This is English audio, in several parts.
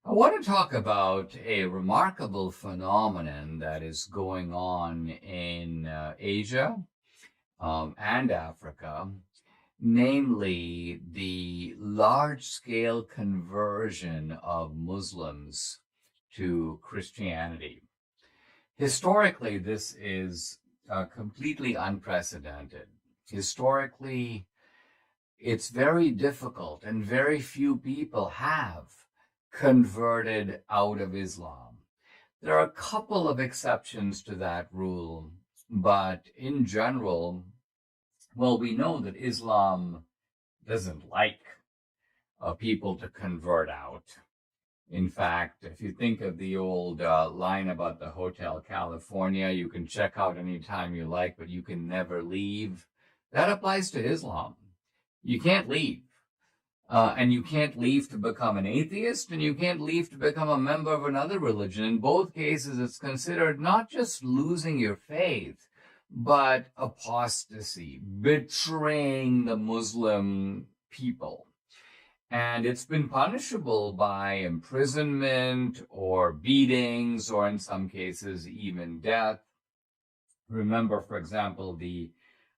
I want to talk about a remarkable phenomenon that is going on in Asia and Africa, namely the large-scale conversion of Muslims to Christianity. Historically, this is completely unprecedented. Historically, it's very difficult, and very few people have converted out of Islam. There are a couple of exceptions to that rule, but in general, well, we know that Islam doesn't like people to convert out. In fact, if you think of the old line about the Hotel California, you can check out anytime you like, but you can never leave. That applies to Islam. You can't leave. And you can't leave to become an atheist, and you can't leave to become a member of another religion. In both cases, it's considered not just losing your faith, but apostasy, betraying the Muslim people. And it's been punishable by imprisonment or beatings, or in some cases, even death. Remember, for example, the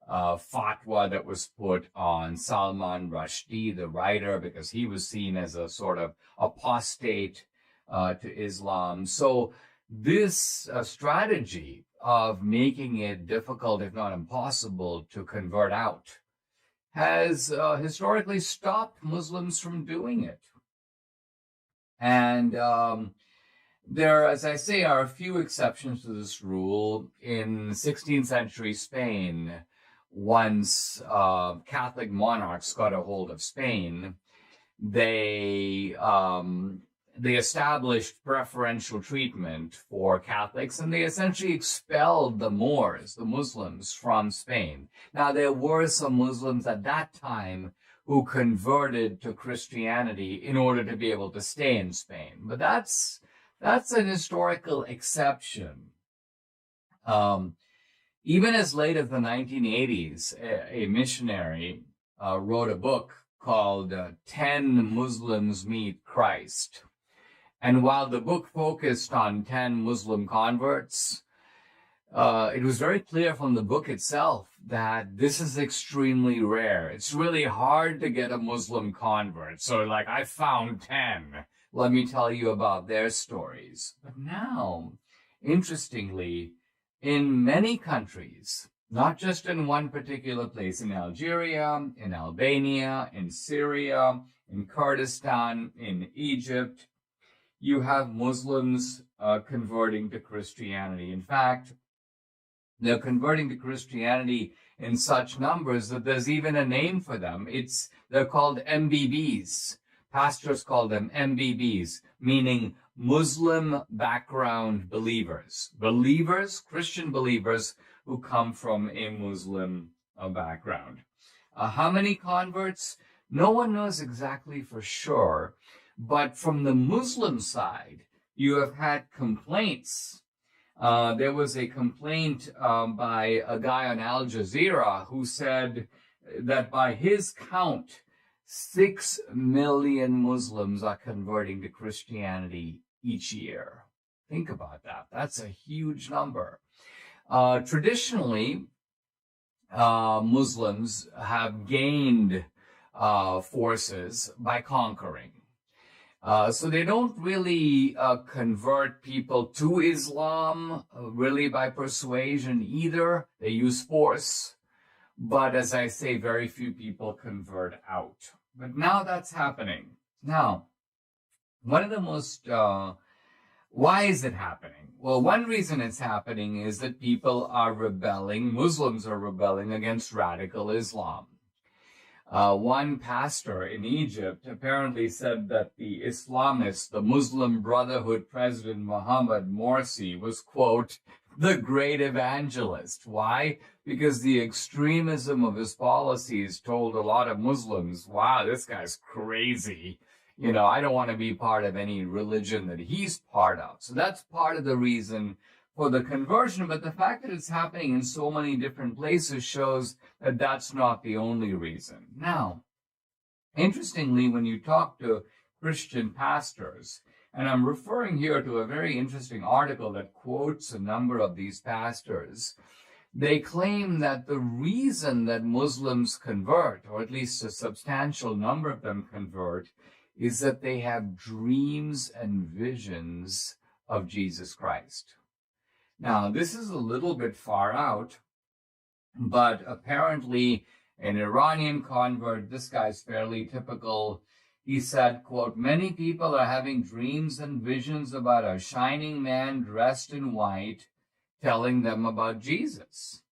fatwa that was put on Salman Rushdie, the writer, because he was seen as a sort of apostate to Islam. So this strategy of making it difficult, if not impossible, to convert out has historically stopped Muslims from doing it. And there, as I say, are a few exceptions to this rule. In 16th century Spain, once Catholic monarchs got a hold of Spain, they established preferential treatment for Catholics, and they essentially expelled the Moors, the Muslims, from Spain. Now, there were some Muslims at that time who converted to Christianity in order to be able to stay in Spain, but that's an historical exception. Even as late as the 1980s, a missionary wrote a book called 10 Muslims Meet Christ. And while the book focused on 10 Muslim converts, it was very clear from the book itself that this is extremely rare. It's really hard to get a Muslim convert. So, like, I found 10. Let me tell you about their stories. But now, interestingly, in many countries, not just in one particular place, in Algeria, in Albania, in Syria, in Kurdistan, in Egypt, you have Muslims converting to Christianity. In fact, they're converting to Christianity in such numbers that there's even a name for them. They're called MBBs. Pastors call them MBBs, meaning Muslim background believers. Believers, Christian believers who come from a Muslim background. How many converts? No one knows exactly for sure. But from the Muslim side, you have had complaints. There was a complaint by a guy on Al Jazeera who said that by his count, 6 million Muslims are converting to Christianity each year. Think about that. That's a huge number. Traditionally, Muslims have gained forces by conquering. So they don't really convert people to Islam really by persuasion either. They use force. But as I say, very few people convert out. But now that's happening. Now, one of the most, why is it happening? Well, one reason it's happening is that people are rebelling, Muslims are rebelling against radical Islam. One pastor in Egypt apparently said that the Islamists, the Muslim Brotherhood President Mohammed Morsi, was, quote, the great evangelist. Why? Because the extremism of his policies told a lot of Muslims, wow, this guy's crazy. You know, I don't want to be part of any religion that he's part of. So that's part of the reason for the conversion. But the fact that it's happening in so many different places shows that that's not the only reason. Now, interestingly, when you talk to Christian pastors, And I'm referring here to a very interesting article that quotes a number of these pastors. They claim that the reason that Muslims convert, or at least a substantial number of them convert, is that they have dreams and visions of Jesus Christ. Now, this is a little bit far out, but apparently an Iranian convert, this guy's fairly typical, he said, quote, "Many people are having dreams and visions about a shining man dressed in white telling them about Jesus."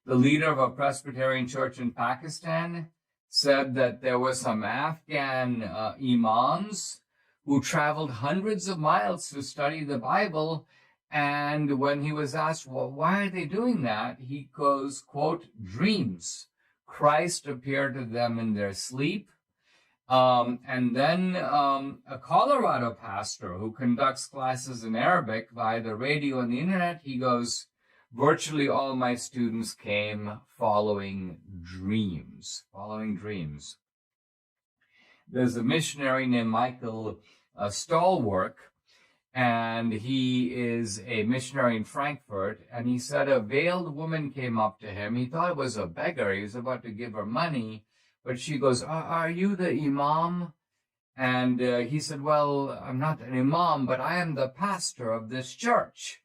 The leader of a Presbyterian church in Pakistan said that there were some Afghan imams who traveled hundreds of miles to study the Bible, and when he was asked, well, why are they doing that? He goes, quote, "Dreams. Christ appeared to them in their sleep." And then a Colorado pastor who conducts classes in Arabic via the radio and the internet, he goes, "Virtually all my students came following dreams. There's a missionary named Michael Stallwork, and he is a missionary in Frankfurt, and he said a veiled woman came up to him. He thought it was a beggar. He was about to give her money, but she goes, "Are you the imam?" And he said, "Well, I'm not an imam, but I am the pastor of this church."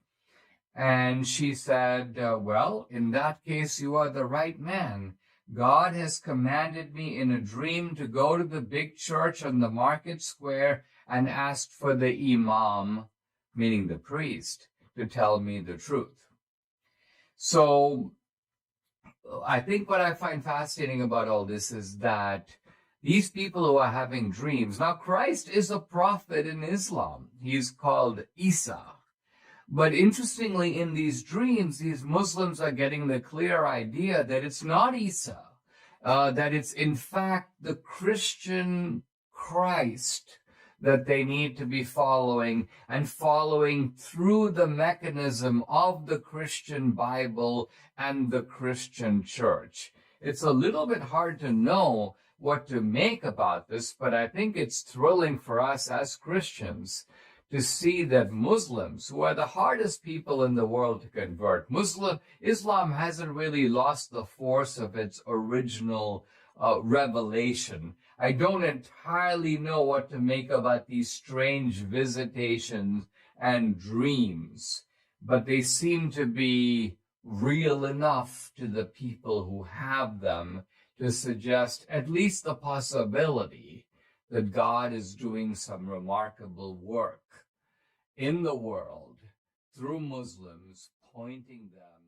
And she said, "Well, in that case, you are the right man. God has commanded me in a dream to go to the big church on the market square and ask for the imam," meaning the priest, "to tell me the truth." So I think what I find fascinating about all this is that these people who are having dreams, now Christ is a prophet in Islam. He's called Isa. But interestingly, in these dreams, these Muslims are getting the clear idea that it's not Isa, that it's in fact the Christian Christ that they need to be following, and following through the mechanism of the Christian Bible and the Christian church. It's a little bit hard to know what to make about this, but I think it's thrilling for us as Christians to see that Muslims, who are the hardest people in the world to convert, Islam hasn't really lost the force of its original revelation. I don't entirely know what to make about these strange visitations and dreams, but they seem to be real enough to the people who have them to suggest at least the possibility that God is doing some remarkable work in the world through Muslims, pointing them